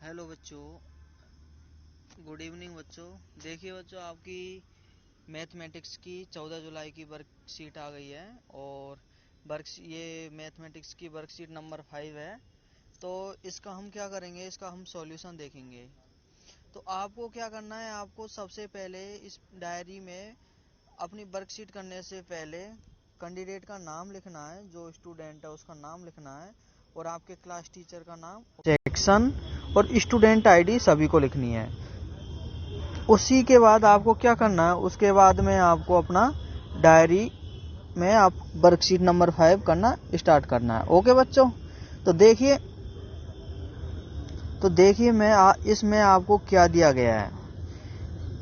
Hello बच्चों, good evening बच्चों। देखिए बच्चों, आपकी मैथमेटिक्स की 14 जुलाई की वर्कशीट आ गई है और ये मैथमेटिक्स की वर्कशीट नंबर 5 है। तो इसका हम क्या करेंगे, इसका हम सॉल्यूशन देखेंगे। तो आपको क्या करना है, आपको सबसे पहले इस डायरी में अपनी वर्कशीट करने से पहले कैंडिडेट का नाम लिखना है, जो स्टूडेंट है उसका नाम लिखना है और आपके क्लास टीचर का नाम, सेक्शन और स्टूडेंट आईडी सभी को लिखनी है। उसी के बाद आपको क्या करना है, उसके बाद में आपको अपना डायरी में आप वर्कशीट नंबर 5 करना स्टार्ट करना है। ओके बच्चों, तो देखिए इसमें आपको क्या दिया गया है।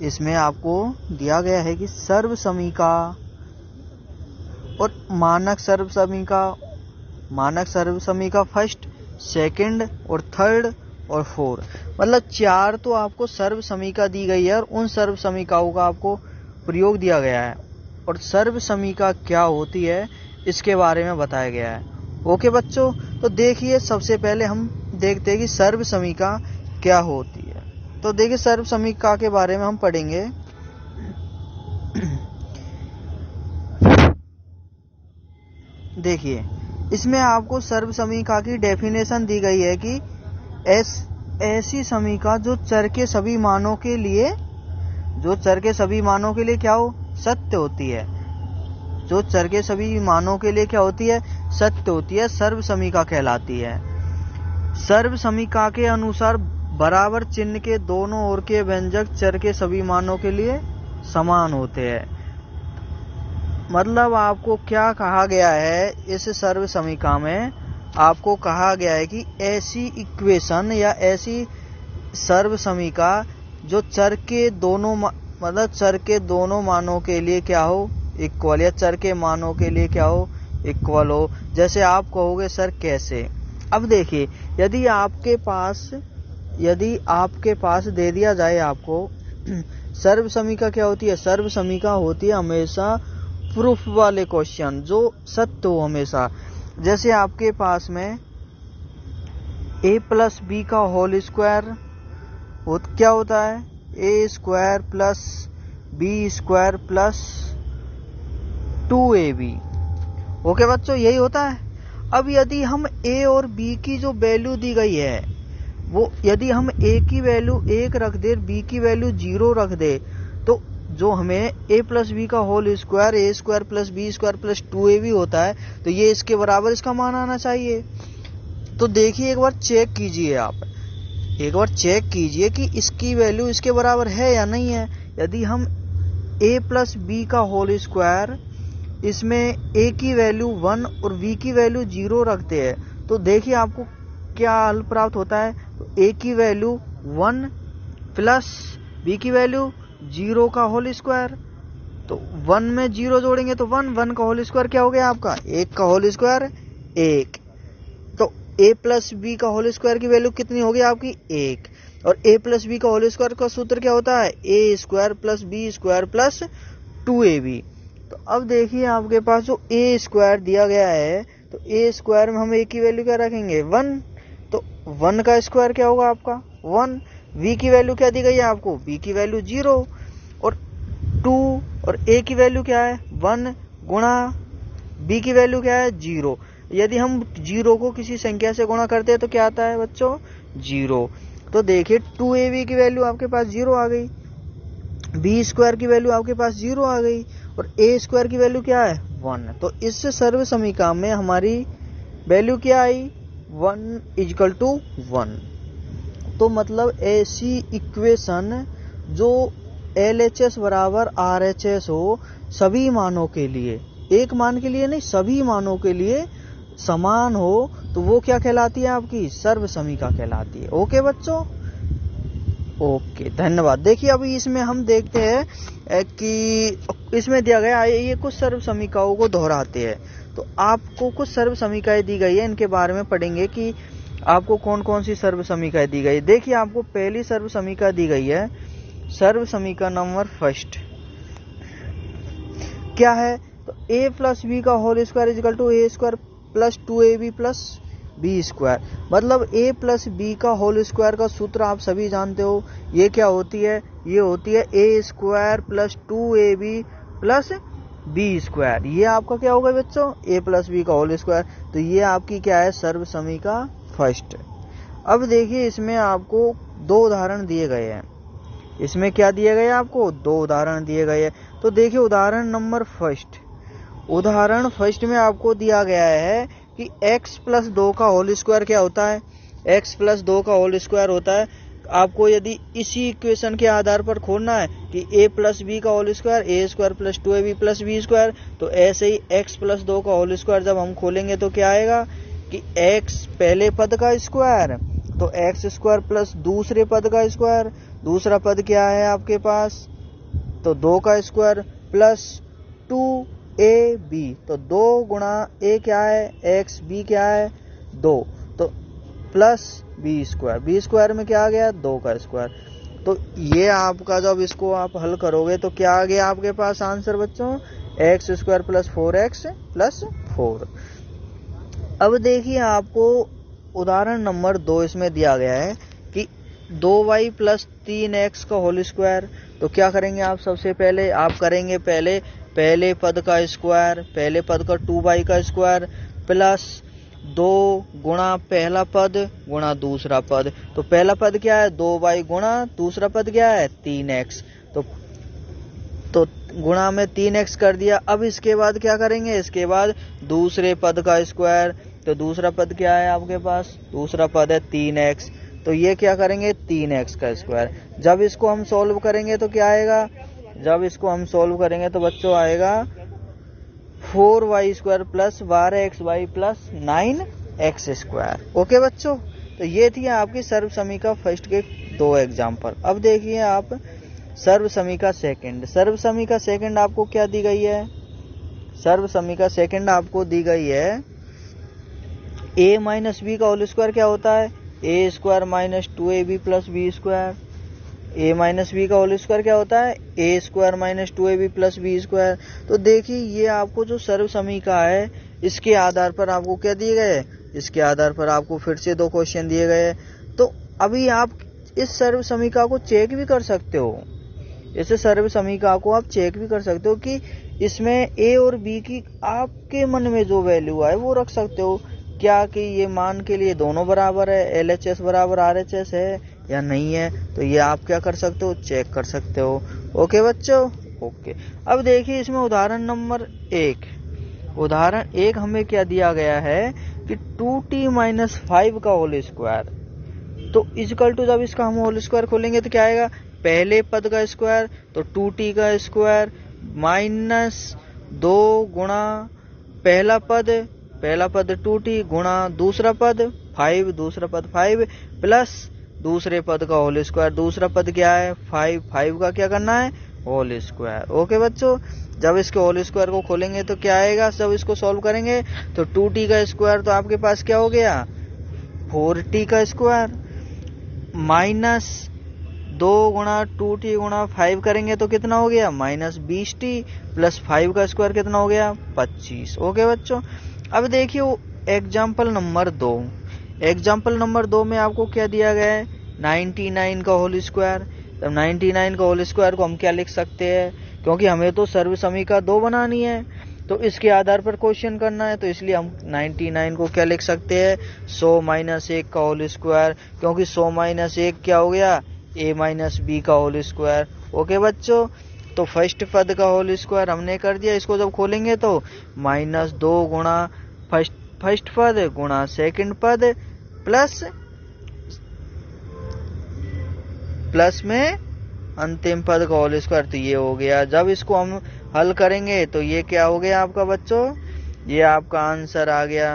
इसमें आपको दिया गया है कि सर्व समीका और मानक सर्व समीका फर्स्ट, सेकंड और थर्ड और फोर्थ, मतलब 4 तो आपको सर्व समीका दी गई है और उन सर्व समीकाओं का आपको प्रयोग दिया गया है और सर्व समीका क्या होती है इसके बारे में बताया गया है। ओके बच्चों, तो देखिए सबसे पहले हम देखते हैं कि सर्व समीका क्या होती है। तो देखिए सर्व समीका के बारे में हम पढ़ेंगे। देखिए इसमें आपको सर्व समीका की डेफिनेशन दी गई है कि ऐसी समीका जो चर के सभी मानों के लिए क्या हो, सत्य होती है। जो चर के सभी मानों के लिए क्या होती है, सत्य होती है, सर्व समीका कहलाती है। सर्व समीका के अनुसार बराबर चिन्ह के दोनों ओर के व्यंजक चर के सभी मानों के लिए समान होते हैं। मतलब आपको क्या कहा गया है, इस सर्व समीका में आपको कहा गया है कि ऐसी इक्वेशन या ऐसी सर्व समीका जो चर के दोनों मानों के लिए क्या हो, इक्वल, या चर के मानों के लिए क्या हो, इक्वल हो। जैसे आप कहोगे सर कैसे। अब देखिए यदि आपके पास दे दिया जाए आपको सर्व समीका क्या होती है, सर्व समीका होती है हमेशा प्रूफ वाले क्वेश्चन जो सत्य हो हमेशा। जैसे आपके पास में a प्लस बी का होल स्क्वायर क्या होता है, a square plus B square plus 2ab। Okay बच्चों, यही होता है। अब यदि हम a और b की जो वैल्यू दी गई है वो, यदि हम a की वैल्यू 1 रख दे, b की वैल्यू 0 रख दे, तो जो हमें a प्लस बी का whole square a square plus B square plus 2ab होता है, तो ये इसके बराबर इसका मान आना चाहिए। तो देखिए एक बार चेक कीजिए कि इसकी वैल्यू इसके बराबर है या नहीं है। यदि हम a प्लस बी का होल स्क्वायर, इसमें a की वैल्यू 1 और b की वैल्यू 0 रखते हैं, तो देखिए आपको क्या हल प्राप्त होता है। तो a की वैल्यू 1 प्लस b की वैल्यू 0 का होल स्क्वायर, तो 1 में 0 जोड़ेंगे तो 1 का होल स्क्वायर क्या हो गया आपका, 1 का होल स्क्वायर 1। तो a प्लस बी का होल स्क्वायर की वैल्यू कितनी होगी आपकी, 1। और a प्लस बी का होल स्क्वायर का सूत्र क्या होता है, a square plus B square plus 2ab। तो अब देखिए आपके पास जो a स्क्वायर दिया गया है, तो a स्क्वायर में हम a की वैल्यू क्या रखेंगे, 1। तो 1 का स्क्वायर क्या होगा आपका 1। v की वैल्यू क्या दी गई है आपको, v की वैल्यू 0 और 2 और a की वैल्यू क्या है 1 गुणा b की वैल्यू क्या है 0। यदि हम 0 को किसी संख्या से गुणा करते हैं तो क्या आता है बच्चों, 0। तो देखिए 2ab की वैल्यू आपके पास 0 आ गई, b स्क्वायर की वैल्यू आपके पास 0 आ गई और a स्क्वायर की वैल्यू क्या है 1। तो इस सर्व समीकरण में हमारी वैल्यू क्या आई, 1 इक्वल टू 1। तो मतलब ऐसी इक्वेशन जो LHS बराबर RHS हो सभी मानों के लिए, एक मान के लिए नहीं सभी मानों के लिए समान हो, तो वो क्या कहलाती है, आपकी सर्व समीका कहलाती है। ओके बच्चों, ओके धन्यवाद। देखिए अभी इसमें हम देखते हैं कि इसमें दिया गया है, ये कुछ सर्व समीकाओं को दोहराते हैं। तो आपको कुछ सर्व समीकाएं दी गई है, इनके बारे में पढ़ेंगे कि आपको कौन कौन सी सर्व समीकाएं दी गई। देखिए आपको पहली सर्व समीका दी गई है, सर्व समीका नंबर फर्स्ट क्या है, तो a प्लस बी का whole square equal to a square plus 2ab plus B square. मतलब ए प्लस बी का होल स्क्वायर का सूत्र आप सभी जानते हो, ये क्या होती है, ये होती है A square plus 2ab plus B square. ये आपका क्या होगा बच्चों, ए प्लस बी का होल स्क्वायर। तो ये आपकी क्या है, सर्व समीका फर्स्ट। अब देखिए इसमें आपको दो उदाहरण दिए गए हैं। इसमें क्या दिए गए, आपको दो उदाहरण दिए गए हैं। तो देखिए उदाहरण नंबर फर्स्ट, उदाहरण फर्स्ट में आपको दिया गया है कि x प्लस 2 का होल स्क्वायर क्या होता है, x प्लस 2 का होल स्क्वायर होता है। आपको यदि इसी इक्वेशन के आधार पर खोलना है कि a प्लस बी का whole square, A square plus 2ab plus B square, तो ऐसे ही x प्लस 2 का होल स्क्वायर जब हम खोलेंगे तो क्या आएगा कि x पहले पद का स्क्वायर, तो एक्स स्क्वायर प्लस दूसरे पद का स्क्वायर, दूसरा पद क्या है आपके पास, तो 2 का स्क्वायर प्लस 2ab, तो 2 गुणा a क्या है x, b क्या है 2, तो प्लस बी स्क्वायर में क्या आ गया 2 का स्क्वायर। तो ये आपका जब इसको आप हल करोगे तो क्या आ गया आपके पास आंसर बच्चों, x square plus 4x plus 4। अब देखिए आपको उदाहरण नंबर 2 इसमें दिया गया है कि 2y प्लस 3x का होल स्क्वायर। तो क्या करेंगे आप, सबसे पहले आप करेंगे पहले पद का स्क्वायर, पहले पद का 2y का स्क्वायर प्लस 2 गुणा पहला पद गुणा दूसरा पद। तो पहला पद क्या है 2y गुणा दूसरा पद क्या है 3x, तो गुणा में 3x कर दिया। अब इसके बाद क्या करेंगे, इसके बाद दूसरे पद का स्क्वायर, तो दूसरा पद क्या है आपके पास, दूसरा पद है 3x, तो ये क्या करेंगे 3x का स्क्वायर। जब इसको हम सॉल्व करेंगे तो क्या आएगा, जब इसको हम सॉल्व करेंगे तो बच्चों आएगा 4y square plus 12xy plus 9x square. Okay बच्चों, तो ये थी आपकी सर्व समीका फर्स्ट के 2 एग्जाम्पल। अब देखिए आप सर्व समीका सेकंड। सर्व समीका सेकंड आपको क्या दी गई है, सर्व समीका सेकंड आपको दी गई है a माइनस बी का होल स्क्वायर क्या होता है, A square minus 2ab plus B square. a minus B का होल स्क्वायर क्या होता है, A square minus 2ab plus B square. तो देखिए ये आपको जो सर्व समीका है इसके आधार पर आपको क्या दिए गए, इसके आधार पर आपको फिर से 2 क्वेश्चन दिए गए। तो अभी आप इस सर्व समीका को चेक भी कर सकते हो, इस सर्व समीका को आप चेक भी कर सकते हो कि इसमें a और b की आपके मन में जो वैल्यू है वो रख सकते हो, क्या कि ये मान के लिए दोनों बराबर है, LHS बराबर RHS है या नहीं है। तो ये आप क्या कर सकते हो, चेक कर सकते हो। ओके बच्चों, ओके। अब देखिए इसमें उदाहरण नंबर 1, उदाहरण 1 हमें क्या दिया गया है कि 2t माइनस 5 का होल स्क्वायर। तो इक्वल टू, जब इसका हम होल स्क्वायर खोलेंगे तो क्या आएगा, पहले पद का स्क्वायर तो 2t का स्क्वायर माइनस 2 गुणा पहला पद 2t गुणा दूसरा पद 5, दूसरा पद 5 प्लस दूसरे पद का होल स्क्वायर, दूसरा पद क्या है 5 का क्या करना है होल स्क्वायर। ओके बच्चों, जब इसके होल स्क्वायर को खोलेंगे तो क्या आएगा, जब इसको सॉल्व करेंगे तो 2t का स्क्वायर तो आपके पास क्या हो गया 4t का स्क्वायर माइनस 2 गुणा 2t गुणा 5 करेंगे तो कितना हो गया माइनस 20t प्लस 5 का स्क्वायर कितना हो गया 25। ओके बच्चों, अब देखिए एग्जाम्पल नंबर 2, एग्जाम्पल नंबर 2 में आपको क्या दिया गया है 99 का होल स्क्वायर। तब 99 का होल स्क्वायर को हम क्या लिख सकते हैं, क्योंकि हमें तो सर्व समीका 2 बनानी है तो इसके आधार पर क्वेश्चन करना है, तो इसलिए हम 99 को क्या लिख सकते हैं 100 माइनस 1 का होल स्क्वायर, क्योंकि 100 माइनस 1 क्या हो गया a माइनस बी का होल स्क्वायर। ओके बच्चों, तो फर्स्ट पद का होल स्क्वायर हमने कर दिया, इसको जब खोलेंगे तो माइनस 2 गुणा फर्स्ट पद गुणा सेकंड पद प्लस में अंतिम पद का होल स्क्वायर, तो ये हो गया। जब इसको हम हल करेंगे तो ये क्या हो गया आपका बच्चों, ये आपका आंसर आ गया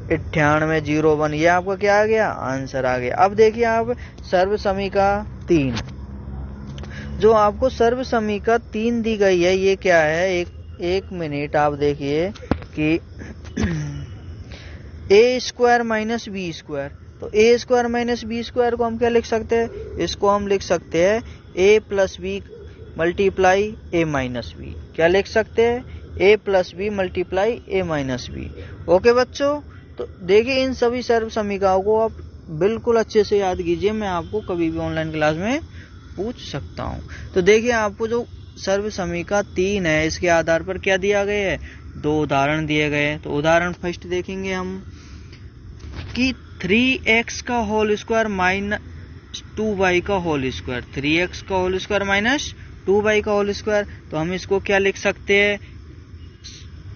9801, ये आपका क्या आ गया आंसर आ गया। अब देखिए आप सर्व समीका 3, जो आपको सर्व समीका 3 दी गई है ये क्या है, एक मिनट आप देखिए कि ए स्क्वायर माइनस बी स्क्वायर। तो ए स्क्वायर माइनस बी स्क्वायर को हम क्या लिख सकते हैं, इसको हम लिख सकते हैं ए प्लस बी मल्टीप्लाई ए माइनस बी। क्या लिख सकते हैं, ए प्लस बी मल्टीप्लाई ए माइनस बी। ओके बच्चों, तो देखिए इन सभी सर्व समीकरणों को आप बिल्कुल अच्छे से याद कीजिए, मैं आपको कभी भी ऑनलाइन क्लास में पूछ सकता हूं। तो देखिए आपको जो सर्व समीकरण 3 है इसके आधार पर क्या दिया गया है, 2 उदाहरण दिए गए हैं। तो उदाहरण फर्स्ट देखेंगे हम कि 3x का होल स्क्वायर माइनस 2y का होल स्क्वायर, 3x का होल स्क्वायर माइनस 2y का होल स्क्वायर। तो हम इसको क्या लिख सकते हैं,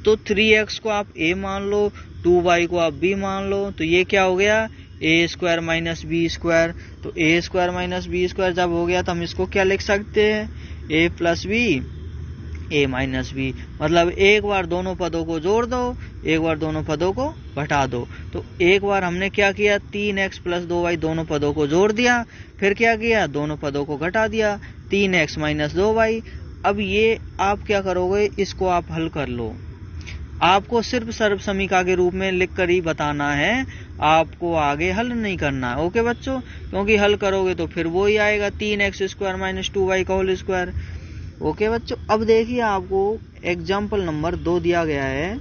तो 3x को आप a मान लो, 2y को आप b मान लो, तो ये क्या हो गया, a square minus b square. तो a square minus b square जब हो गया तो हम इसको क्या लिख सकते हैं, a plus b, a minus b। मतलब एक बार दोनों पदों को जोड़ दो, एक बार दोनों पदों को घटा दो। तो एक बार हमने क्या किया, 3x प्लस 2y दोनों पदों को जोड़ दिया, फिर क्या किया, दोनों पदों को घटा दिया, 3x माइनस 2y। अब ये आप क्या करोगे, इसको आप हल कर लो। आपको सिर्फ सर्व समीकरण के रूप में लिख कर ही बताना है, आपको आगे हल नहीं करना है। ओके बच्चों, क्योंकि हल करोगे तो फिर वो ही आएगा 3x स्क्वायर माइनस 2y का होल स्क्वायर। ओके बच्चों, अब देखिए आपको एग्जाम्पल नंबर 2 दिया गया है।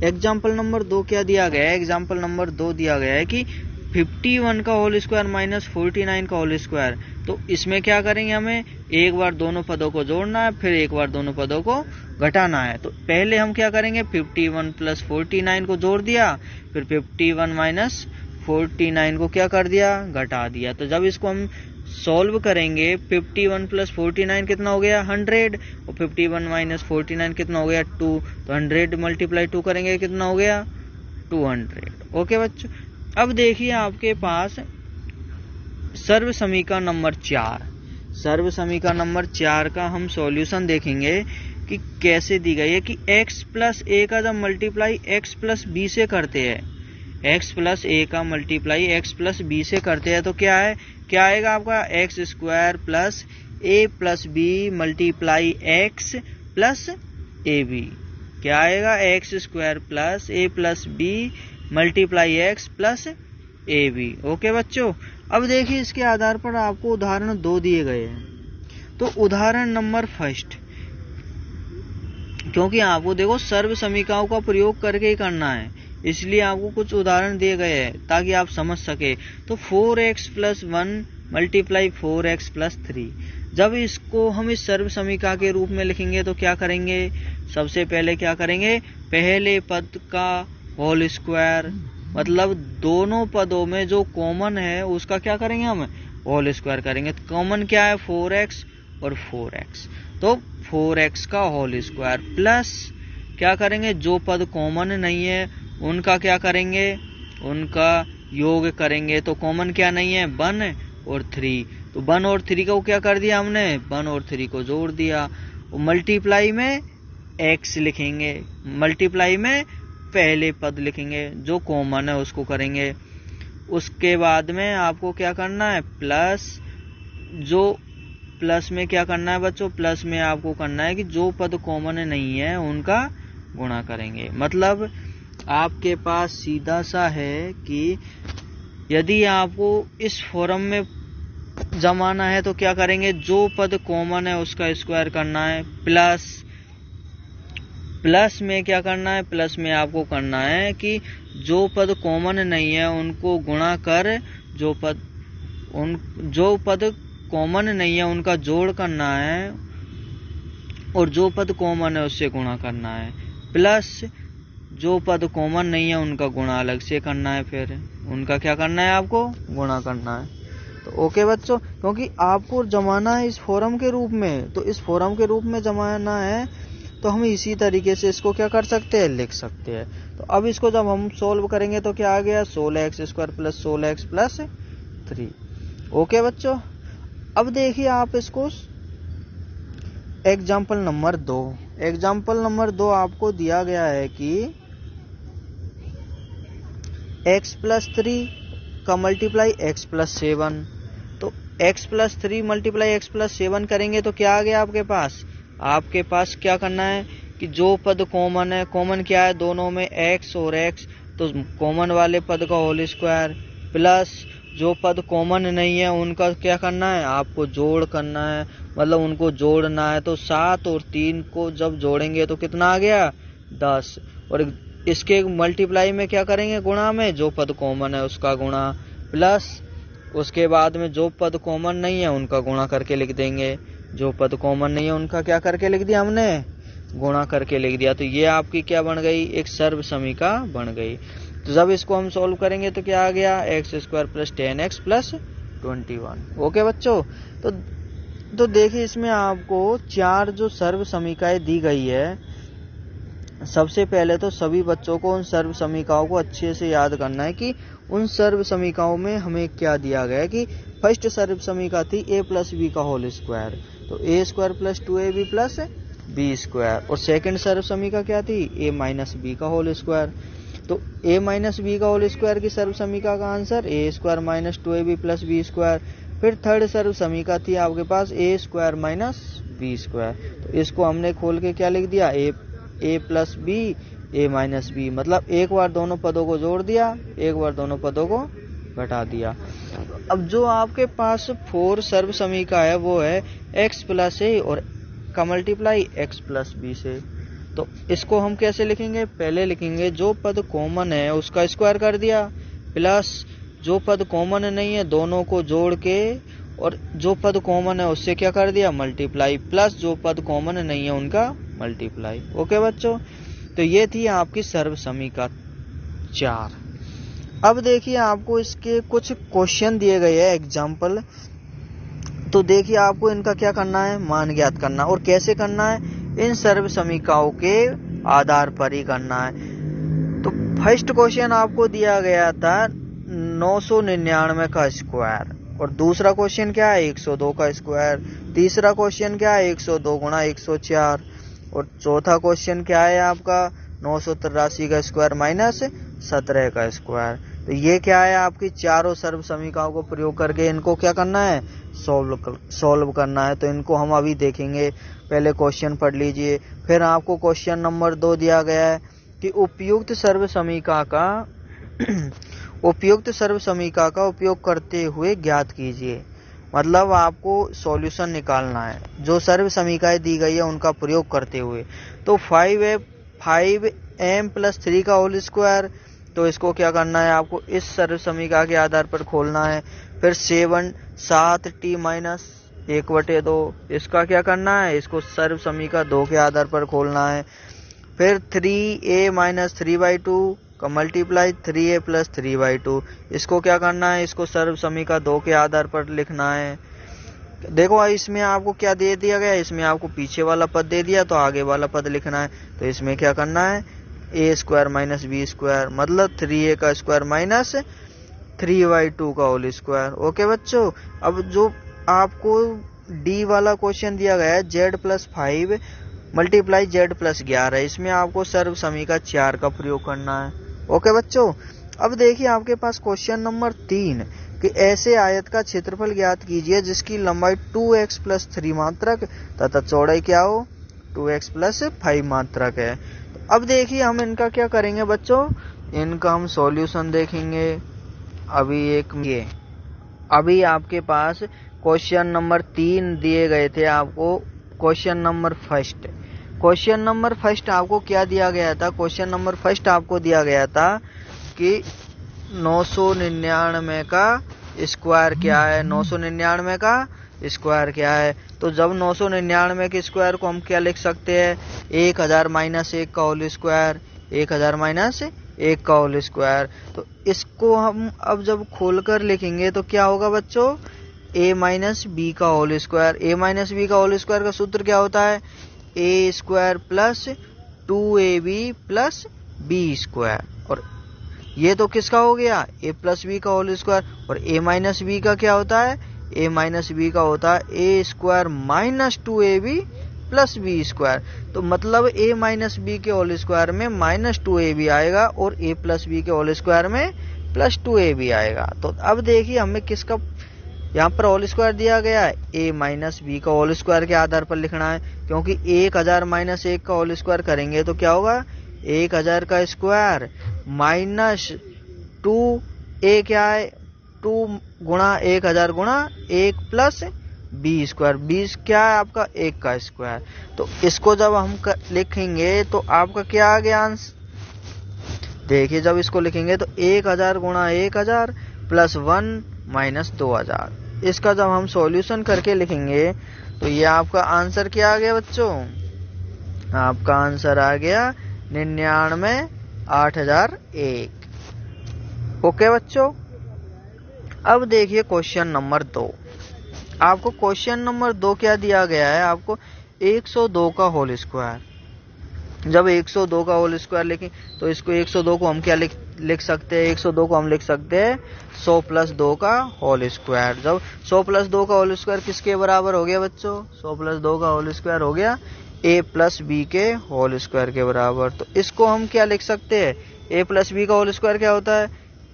एग्जाम्पल नंबर 2 क्या दिया गया है, एग्जाम्पल नंबर 2 दिया गया है कि 51 का होल स्क्वायर माइनस 49 का होल स्क्वायर। तो इसमें क्या करेंगे, हमें एक बार दोनों पदों को जोड़ना है, फिर एक बार दोनों पदों को घटाना है। तो पहले हम क्या करेंगे, 51 प्लस 49 को जोड़ दिया, फिर 51 माइनस 49 को क्या कर दिया, घटा दिया। तो जब इसको हम सॉल्व करेंगे, 51 प्लस 49 कितना हो गया, 100, और 51 माइनस 49 कितना हो गया, 2। तो 100 मल्टीप्लाई 2 करेंगे, कितना हो गया, 200। ओके बच्चों, अब देखिए आपके पास सर्व समीकरण नंबर 4, सर्व समीकरण नंबर 4 का हम सॉल्यूशन देखेंगे कि कैसे दी गई है कि x प्लस a का जब मल्टीप्लाई x प्लस b से करते हैं, x प्लस a का मल्टीप्लाई x प्लस b से करते हैं, तो क्या है, क्या आएगा आपका, X square plus a plus b multiply x plus A B. क्या आएगा, X square plus a plus b multiply x plus A B. Okay बच्चों, अब देखिए इसके आधार पर आपको उदाहरण 2 दिए गए हैं। तो उदाहरण नंबर फर्स्ट, क्योंकि आपको देखो सर्व समीकरणों का प्रयोग करके ही करना है, इसलिए आपको कुछ उदाहरण दिए गए हैं ताकि आप समझ सके। तो 4x plus 1 multiply 4x plus 3, जब इसको हम इस सर्व समीकरण के रूप में लिखेंगे तो क्या करेंगे, सबसे पहले क्या करेंगे, पहले पद का होल स्क्वायर, मतलब दोनों पदों में जो कॉमन है उसका क्या करेंगे, हम होल स्क्वायर करेंगे। तो कॉमन क्या है, 4x और 4x, तो 4x का होल स्क्वायर प्लस क्या करेंगे, जो पद कॉमन नहीं है उनका क्या करेंगे, उनका योग करेंगे। तो कॉमन क्या नहीं है, 1 और 3, तो 1 और 3 को क्या कर दिया हमने, 1 और 3 को जोड़ दिया। मल्टीप्लाई में x लिखेंगे, मल्टीप्लाई में पहले पद लिखेंगे, जो कॉमन है उसको करेंगे। उसके बाद में आपको क्या करना है, प्लस, जो प्लस में क्या करना है बच्चों, प्लस में आपको करना है कि जो पद कॉमन नहीं है उनका गुणा करेंगे। मतलब आपके पास सीधा सा है कि यदि आपको इस फॉर्म में जमाना है तो क्या करेंगे, जो पद कॉमन है उसका स्क्वायर करना है, प्लस प्लस में क्या करना है, प्लस में आपको करना है कि जो पद कॉमन नहीं है उनको गुणा कर, जो पद कॉमन नहीं है उनका जोड़ करना है, और जो पद कॉमन है उससे गुणा करना है, प्लस जो पद कॉमन नहीं है उनका गुणा अलग से करना है, फिर उनका क्या करना है, आपको गुणा करना है। तो ओके बच्चों, क्योंकि आपको जमाना है इस फॉर्म के रूप में, तो इस फॉर्म के रूप में जमाना है तो हम इसी तरीके से इसको क्या कर सकते हैं, लिख सकते हैं। तो अब इसको जब हम सोल्व करेंगे तो क्या आ गया, 16x square plus 16x plus 3। Okay बच्चों, अब देखिए आप इसको एग्जाम्पल नंबर 2, एग्जाम्पल नंबर 2 आपको दिया गया है कि x प्लस 3 का मल्टीप्लाई x प्लस 7। तो x plus 3 multiply x plus 7 करेंगे तो क्या आ गया आपके पास, आपके पास क्या करना है कि जो पद कॉमन है, कॉमन क्या है दोनों में, x और x, तो कॉमन वाले पद का होल स्क्वायर, प्लस जो पद कॉमन नहीं है उनका क्या करना है, आपको जोड़ करना है, मतलब उनको जोड़ना है। तो 7 और 3 को जब जोड़ेंगे तो कितना आ गया, 10, और इसके मल्टीप्लाई में क्या करेंगे, गुणा में जो पद कॉमन है उसका गुणा, प्लस उसके बाद में जो पद कॉमन नहीं है उनका गुणा करके लिख देंगे, जो पद कॉमन नहीं है उनका क्या करके लिख दिया हमने, गुणा करके लिख दिया। तो ये आपकी क्या बन गई, एक सर्व समीका बन गई। तो जब इसको हम सॉल्व करेंगे तो क्या आ गया, x² plus 10x plus 21। Okay बच्चों, तो देखिए इसमें आपको 4 जो सर्व समीकाएं दी गई है। सबसे पहले तो सभी बच्चों को उन सर्व समीकाओं को अच्छे से याद करना है कि उन सर्व समीकाओं में हमें क्या दिया गया है। कि फर्स्ट सर्व समीका थी a प्लस बी का होल स्क्वायर, तो a² plus 2ab plus b²। और सेकंड सर्व समीका क्या थी, a माइनस बी का होल स्क्वायर, तो a माइनस बी का होल स्क्वायर की सर्व समीका का answer a² minus 2ab plus b²। फिर थर्ड सर्व समीका थी आपके पास a² माइनस b², तो इसको हमने खोल के क्या लिख दिया, a plus B a minus B, मतलब एक बार दोनों पदों को जोड़ दिया, एक बार दोनों पदों को घटा दिया। अब जो आपके पास 4 सर्व समीका है वो है x प्लस a और का मल्टीप्लाई x प्लस बी से। तो इसको हम कैसे लिखेंगे, पहले लिखेंगे जो पद कॉमन है उसका स्क्वायर कर दिया, प्लस जो पद कॉमन नहीं है दोनों को जोड़ के, और जो पद कॉमन है उससे क्या कर दिया, मल्टीप्लाई, प्लस जो पद कॉमन नहीं है उनका मल्टीप्लाई। ओके बच्चों, तो ये थी आपकी सर्व समीका 4। अब देखिए आपको इसके कुछ क्वेश्चन दिए गए हैं एग्जाम्पल। तो देखिए आपको इनका क्या करना है, मान ज्ञात करना, और कैसे करना है, इन सर्व समीकाओं के आधार पर ही करना है। तो फर्स्ट क्वेश्चन आपको दिया गया था 999 का स्क्वायर, और दूसरा क्वेश्चन क्या है, 102 का स्क्वायर, तीसरा क्वेश्चन क्या है, 102 गुणा 104, और चौथा क्वेश्चन क्या है आपका 983 का स्क्वायर माइनस 17 का स्क्वायर। तो ये क्या है, आपकी चारों सर्व समीकाओं को प्रयोग करके इनको क्या करना है, सॉल्व करना है। तो इनको हम अभी देखेंगे, पहले क्वेश्चन पढ़ लीजिए। फिर आपको क्वेश्चन नंबर 2 दिया गया है कि उपयुक्त सर्व समीका का उपयोग करते हुए ज्ञात कीजिए। मतलब आपको सॉल्यूशन निकालना है, जो सर्व समीकाएं दी गई है उनका प्रयोग करते हुए। तो 5m प्लस 3 का होल स्क्वायर, तो इसको क्या करना है, आपको इस सर्व समीका के आधार पर खोलना है। फिर 7t माइनस 1/2, इसका क्या करना है, इसको सर्व समीका 2 के आधार पर खोलना है। फिर 3a माइनस 3/2 का मल्टीप्लाई 3a प्लस 3/2, इसको क्या करना है, इसको सर्व समीका 2 के आधार पर लिखना है। देखो इसमें आपको क्या दे दिया गया, इसमें आपको पीछे वाला पद दे दिया तो आगे वाला पद लिखना है। तो इसमें क्या करना है, a² माइनस b², मतलब 3a का स्क्वायर माइनस 3/2 का होल स्क्वायर। ओके बच्चों, अब जो आपको डी वाला क्वेश्चन दिया गया है z plus 5 multiply z plus 11, इसमें आपको सर्व समीका 4 का प्रयोग करना है। ओके बच्चों, अब देखिए आपके पास क्वेश्चन नंबर 3 कि ऐसे आयत का क्षेत्रफल ज्ञात कीजिए जिसकी लंबाई 2x प्लस 3 मात्रक तथा चौड़ाई क्या हो, 2x प्लस 5 मात्रक है। तो अब देखिए हम इनका क्या करेंगे बच्चों, इनका हम सॉल्यूशन देखेंगे। अभी आपके पास क्वेश्चन नंबर 3 दिए गए थे आपको। क्वेश्चन नंबर फर्स्ट आपको क्या दिया गया था, क्वेश्चन नंबर फर्स्ट आपको दिया गया था कि 999 का स्क्वायर क्या है, 999 का स्क्वायर क्या है। तो जब 999 के स्क्वायर को हम क्या लिख सकते हैं, 1000 माइनस 1 का होल स्क्वायर, 1000 माइनस 1 का होल स्क्वायर। तो इसको हम अब जब खोलकर लिखेंगे तो क्या होगा बच्चों, a माइनस बी का whole square. a minus B का होल स्क्वायर का सूत्र क्या होता है, a² plus 2ab plus b²। और ये तो किसका हो गया, a प्लस बी का होल स्क्वायर। और a माइनस बी का क्या होता है, a माइनस बी का होता है a² minus 2ab plus b²। तो मतलब a माइनस बी के होल स्क्वायर में माइनस 2ab आएगा और a प्लस बी के होल स्क्वायर में प्लस 2ab आएगा। तो अब देखिए हमें किसका यहाँ पर होल स्क्वायर दिया गया है, a माइनस बी का होल स्क्वायर के आधार पर लिखना है, क्योंकि 1000 माइनस 1 का होल स्क्वायर करेंगे तो क्या होगा, 1000 का स्क्वायर माइनस 2a क्या है, 2 गुणा 1000 गुणा 1 प्लस b², 20 क्या है आपका 1 का स्क्वायर। तो इसको जब हम लिखेंगे तो आपका क्या आ गया आंसर, देखिए जब इसको लिखेंगे तो 1000 गुणा 1000 प्लस 1 माइनस 2000। इसका जब हम सॉल्यूशन करके लिखेंगे तो ये आपका आंसर क्या आ गया बच्चों? आपका आंसर आ गया 99,8001। ओके बच्चों। अब देखिए क्वेश्चन नंबर 2। आपको क्वेश्चन नंबर 2 क्या दिया गया है? आपको 102 का होल स्क्वायर। जब 102 का होल स्क्वायर लिखें तो इसको 102 को हम क्या लिख सकते हैं? 102 को हम लिख सकते हैं 100 प्लस 2 का होल स्क्वायर। जब 100 प्लस 2 का होल स्क्वायर किसके बराबर हो गया बच्चों? 100 प्लस 2 का होल स्क्वायर हो गया a प्लस बी के होल स्क्वायर के बराबर। तो इसको हम क्या लिख सकते हैं? a प्लस बी का होल स्क्वायर क्या होता है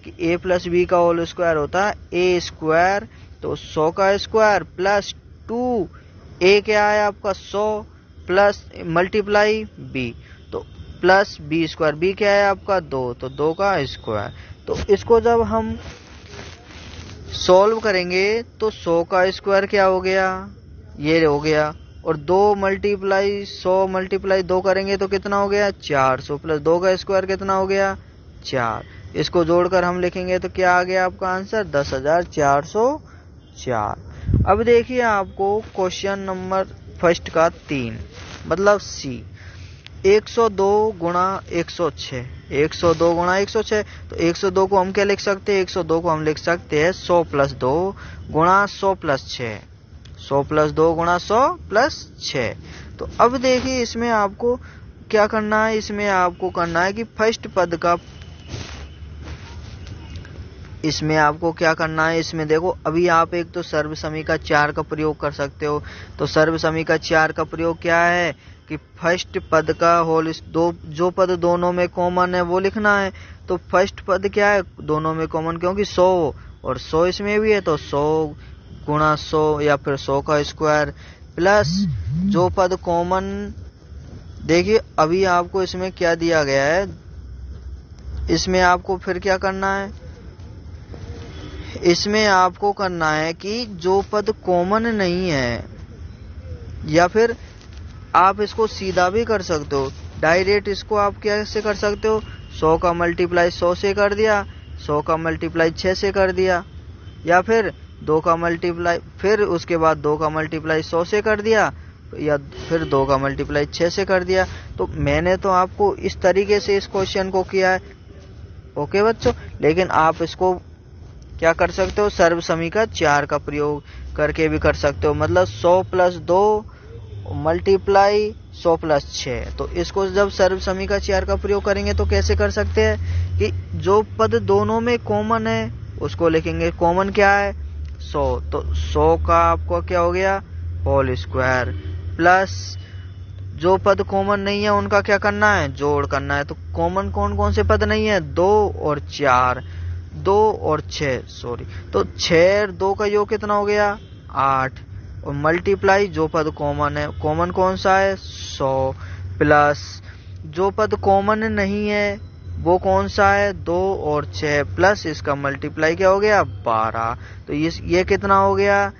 कि a प्लस बी का होल स्क्वायर होता है a स्क्वायर, तो 100 का स्क्वायर प्लस 2 a क्या है आपका 100 प्लस मल्टीप्लाई b, तो प्लस b स्क्वायर, b क्या है आपका 2, तो 2 का स्क्वायर। तो इसको जब हम सॉल्व करेंगे तो 100 का स्क्वायर क्या हो गया? ये हो गया, और 2 मल्टीप्लाई 100 मल्टीप्लाई 2 करेंगे तो कितना हो गया? 400 प्लस 2 का स्क्वायर कितना हो गया? 4। इसको जोड़कर हम लिखेंगे तो क्या आ गया आपका आंसर? 10,404। अब देखिए आपको क्वेश्चन नंबर फर्स्ट का 3 मतलब सी। 102 गुणा 106, 102 गुणा 106, तो 102 को हम क्या लिख सकते हैं? 102 को हम लिख सकते हैं 100 प्लस 2 गुणा 100 प्लस 6, 100 प्लस 2 गुणा 100 प्लस 6। तो अब देखिए इसमें आपको क्या करना है? इसमें आपको करना है कि फर्स्ट पद का, इसमें आपको क्या करना है? इसमें देखो अभी आप एक तो सर्व समीका 4 का प्रयोग कर सकते हो। तो सर्व समीका 4 का प्रयोग क्या है कि फर्स्ट पद का होल जो पद दोनों में कॉमन है वो लिखना है। तो फर्स्ट पद क्या है दोनों में कॉमन? क्योंकि 100 और 100 इसमें भी है, तो 100 गुणा 100 या फिर 100 का स्क्वायर प्लस जो पद कॉमन। देखिए अभी आपको इसमें क्या दिया गया है, इसमें आपको फिर क्या करना है? इसमें आपको करना है कि जो पद कॉमन नहीं है, या फिर आप इसको सीधा भी कर सकते हो डायरेक्ट। इसको आप कैसे कर सकते हो? 100 का मल्टीप्लाई 100 से कर दिया, 100 का मल्टीप्लाई 6 से कर दिया, या फिर 2 का मल्टीप्लाई, फिर उसके बाद 2 का मल्टीप्लाई 100 से कर दिया, या फिर 2 का मल्टीप्लाई 6 से कर दिया। तो मैंने तो आपको इस तरीके से इस क्वेश्चन को किया है। ओके बच्चों, लेकिन आप इसको क्या कर सकते हो? सर्व समीका 4 का प्रयोग करके भी कर सकते हो। मतलब 100 प्लस 2 मल्टीप्लाई 100 प्लस 6। तो इसको जब सर्व समीका 4 का प्रयोग करेंगे तो कैसे कर सकते हैं कि जो पद दोनों में कॉमन है उसको लिखेंगे। कॉमन क्या है? 100, तो 100 का आपको क्या हो गया? होल स्क्वायर प्लस जो पद कॉमन नहीं है उनका क्या करना है? जोड़ करना है। तो कॉमन कौन कौन से पद नहीं है? 2 और 4, 2 और 6 सॉरी, तो 6 और 2 का योग कितना हो गया? 8, और मल्टीप्लाई जो पद कॉमन है, कॉमन कौन सा है? 100 प्लस जो पद कॉमन नहीं है वो कौन सा है? 2 और 6 प्लस इसका मल्टीप्लाई क्या हो गया? 12। तो ये कितना हो गया?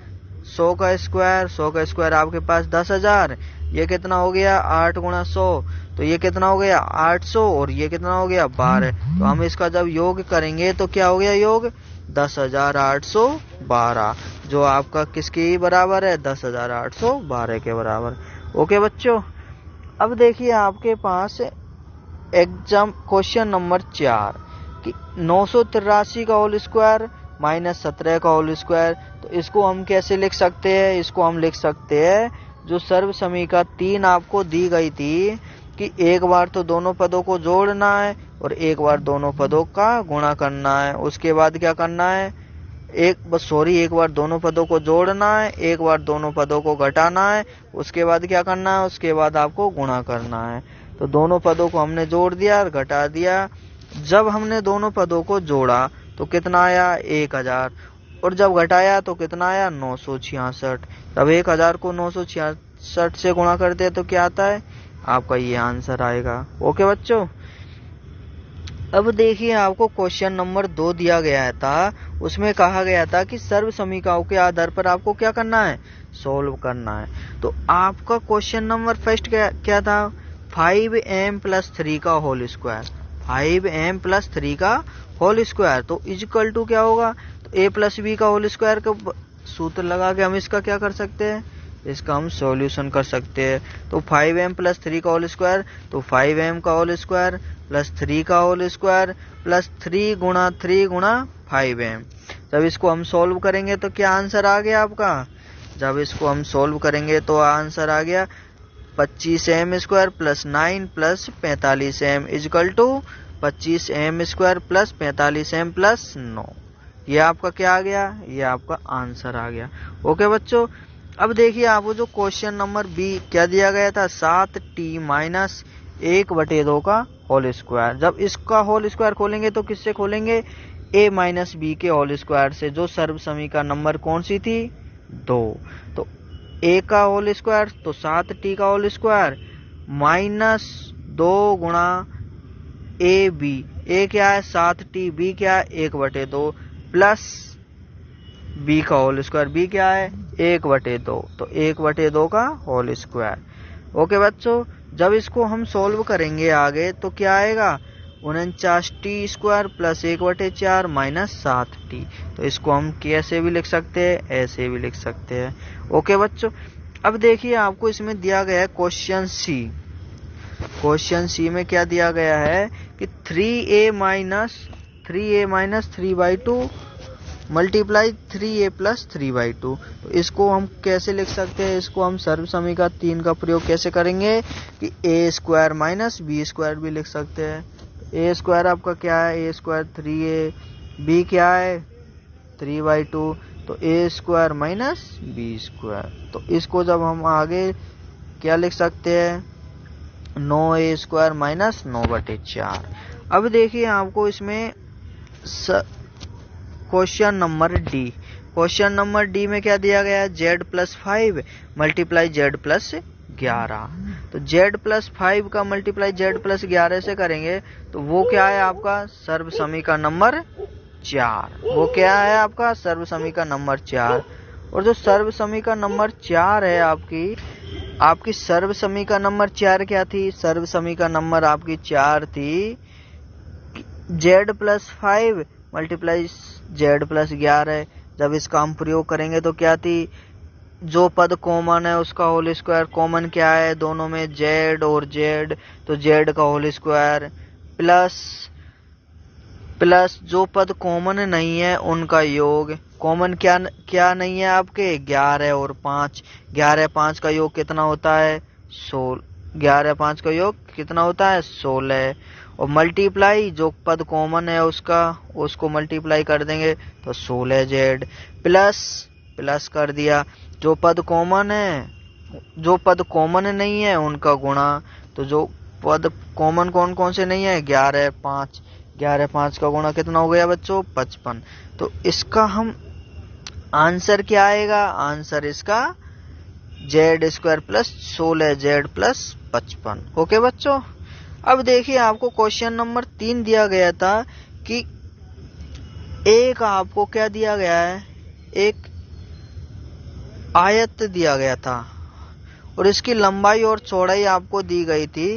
100 का स्क्वायर, 100 का स्क्वायर आपके पास 10,000, ये कितना हो गया? 8 गुणा 100, तो ये कितना हो गया? 800, और ये कितना हो गया? 12। तो हम इसका जब योग करेंगे तो क्या हो गया योग? 10,812, जो आपका किसके बराबर है? 10,812 के बराबर। ओके बच्चों, अब देखिए आपके पास एग्जाम क्वेश्चन नंबर 4 कि 983 का होल स्क्वायर माइनस 17 का होल स्क्वायर। तो इसको हम कैसे लिख सकते हैं? इसको हम लिख सकते हैं जो सर्व समीका 3 आपको दी गई थी कि एक बार तो दोनों पदों को जोड़ना है और एक बार दोनों पदों का गुणा करना है। उसके बाद क्या करना है? एक बार दोनों पदों को जोड़ना है, एक बार दोनों पदों को घटाना है, उसके बाद क्या करना है? उसके बाद आपको गुणा करना है। तो दोनों पदों को हमने जोड़ दिया और घटा दिया। जब हमने दोनों पदों को जोड़ा तो कितना आया? 1000, और जब घटाया तो कितना आया? 966। तब 1000 को 966 से गुणा करते हैं तो क्या आता है? आपका ये आंसर आएगा। ओके बच्चों, अब देखिए आपको क्वेश्चन नंबर 2 दिया गया था। उसमें कहा गया था कि सर्व समीकाओं के आधार पर आपको क्या करना है? सोल्व करना है। तो आपका क्वेश्चन नंबर फर्स्ट क्या था? 5m + 3 का होल स्क्वायर। 5m प्लस 3 का होल स्क्वायर। तो इक्वल टू क्या होगा, तो a प्लस बी का होल स्क्वायर का सूत्र लगा के हम इसका क्या कर सकते हैं, इसका हम सॉल्यूशन कर सकते हैं। तो 5m प्लस 3 का होल स्क्वायर, तो 5m का होल स्क्वायर प्लस 3 का होल स्क्वायर प्लस 3 गुणा 5m। जब इसको हम सॉल्व करेंगे तो क्या आंसर आ गया आपका, जब इसको हम सॉल्व करेंगे तो आंसर आ गया 25m square plus 9 plus 45m equal to 25m square plus 45m plus 9। ये आपका क्या आ गया, ये आपका आंसर आ गया। ओके बच्चों, अब देखिए आपको जो क्वेश्चन नंबर बी क्या दिया गया था, 7t माइनस 1/2 का होल स्क्वायर। जब इसका होल स्क्वायर खोलेंगे तो किससे खोलेंगे, a माइनस बी के होल स्क्वायर से, जो सर्व समीकरण नंबर कौन सी थी, 2। तो a का होल स्क्वायर तो 7t का होल स्क्वायर माइनस 2 गुणा ए बी, a क्या है 7t, b क्या है 1/2 प्लस b का होल स्क्वायर, b क्या है 1/2, तो 1/2 का होल स्क्वायर। ओके बच्चों, जब इसको हम सॉल्व करेंगे आगे तो क्या आएगा, 49t square plus 1/4 minus 7t। तो इसको हम कैसे भी लिख सकते हैं, ऐसे भी लिख सकते हैं। ओके बच्चों, अब देखिए आपको इसमें दिया गया है क्वेश्चन सी। क्वेश्चन सी में क्या दिया गया है कि 3a minus 3/2 multiply 3a plus 3/2। तो इसको हम कैसे लिख सकते हैं, इसको हम सर्व समीकरण 3 का प्रयोग कैसे करेंगे कि a square minus b square भी लिख सकते हैं। a स्क्वायर आपका क्या है, a स्क्वायर 3a, b क्या है 3/2, तो a square minus b square. तो इसको जब हम आगे क्या लिख सकते हैं, 9a स्क्वायर माइनस 9/4। अब देखिए आपको इसमें question number D, question number D में क्या दिया गया है, z plus 5 multiply z plus 11। तो z प्लस 5 का मल्टीप्लाई z प्लस 11 से करेंगे तो वो क्या है आपका सर्व समीकरण नंबर 4। वो क्या है आपका सर्व समीकरण नंबर 4। और जो सर्व समीकरण नंबर 4 है आपकी सर्व समीकरण नंबर 4 क्या थी, सर्व समीकरण नंबर आपकी 4 थी z plus 5 multiply z plus 11। जब इसका हम प्रयोग करेंगे तो क्या थी, जो पद कॉमन है उसका होल स्क्वायर, कॉमन क्या है दोनों में z और z, तो z का होल स्क्वायर प्लस जो पद कॉमन नहीं है उनका योग। कॉमन क्या नहीं है आपके, 11 और 5, 11 5 का योग कितना होता है 16, 11 5 का योग कितना होता है 16। और मल्टीप्लाई जो पद कॉमन है उसको मल्टीप्लाई कर देंगे तो 16z प्लस कर दिया, जो पद कॉमन नहीं है उनका गुणा। तो जो पद कॉमन कौन कौन से नहीं है, 11 5 का गुणा कितना हो गया बच्चों 55। तो इसका हम आंसर क्या आएगा, आंसर इसका z square plus 16z plus 55। Okay बच्चों, अब देखिए आपको क्वेश्चन नंबर 3 दिया गया था कि एक आपको क्या दिया गया है, एक आयत दिया गया था और इसकी लंबाई और चौड़ाई आपको दी गई थी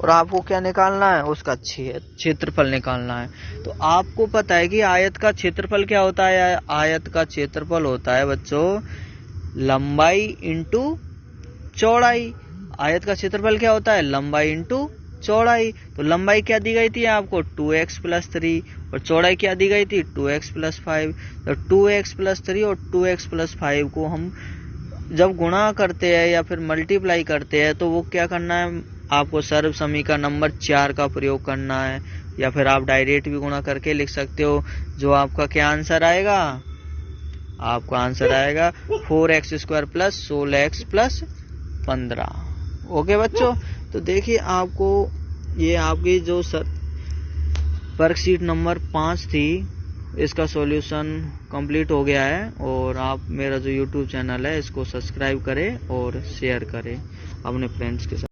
और आपको क्या निकालना है, उसका क्षेत्रफल निकालना है। तो आपको पता है कि आयत का क्षेत्रफल क्या होता है, आयत का क्षेत्रफल होता है बच्चों लंबाई इंटू चौड़ाई। आयत का क्षेत्रफल क्या होता है, लंबाई इंटू चौड़ाई। तो लंबाई क्या दी गई थी आपको 2x प्लस 3 और चौड़ाई क्या दी गई थी 2x प्लस 5। तो 2x प्लस 3 और 2x प्लस 5 को हम जब गुणा करते हैं या फिर मल्टीप्लाई करते हैं तो वो क्या करना है, आपको सर्व समीकरण नंबर 4 का प्रयोग करना है, या फिर आप डायरेक्ट भी गुणा करके लिख सकते हो। जो आपका क्या आंसर आएगा, आपका आंसर आएगा 4x square plus 16x plus 15। Okay बच्चों, तो देखिए आपको ये आपकी जो वर्कशीट नंबर 5 थी इसका सॉल्यूशन कंप्लीट हो गया है। और आप मेरा जो यूट्यूब चैनल है इसको सब्सक्राइब करें और शेयर करें अपने फ्रेंड्स के साथ।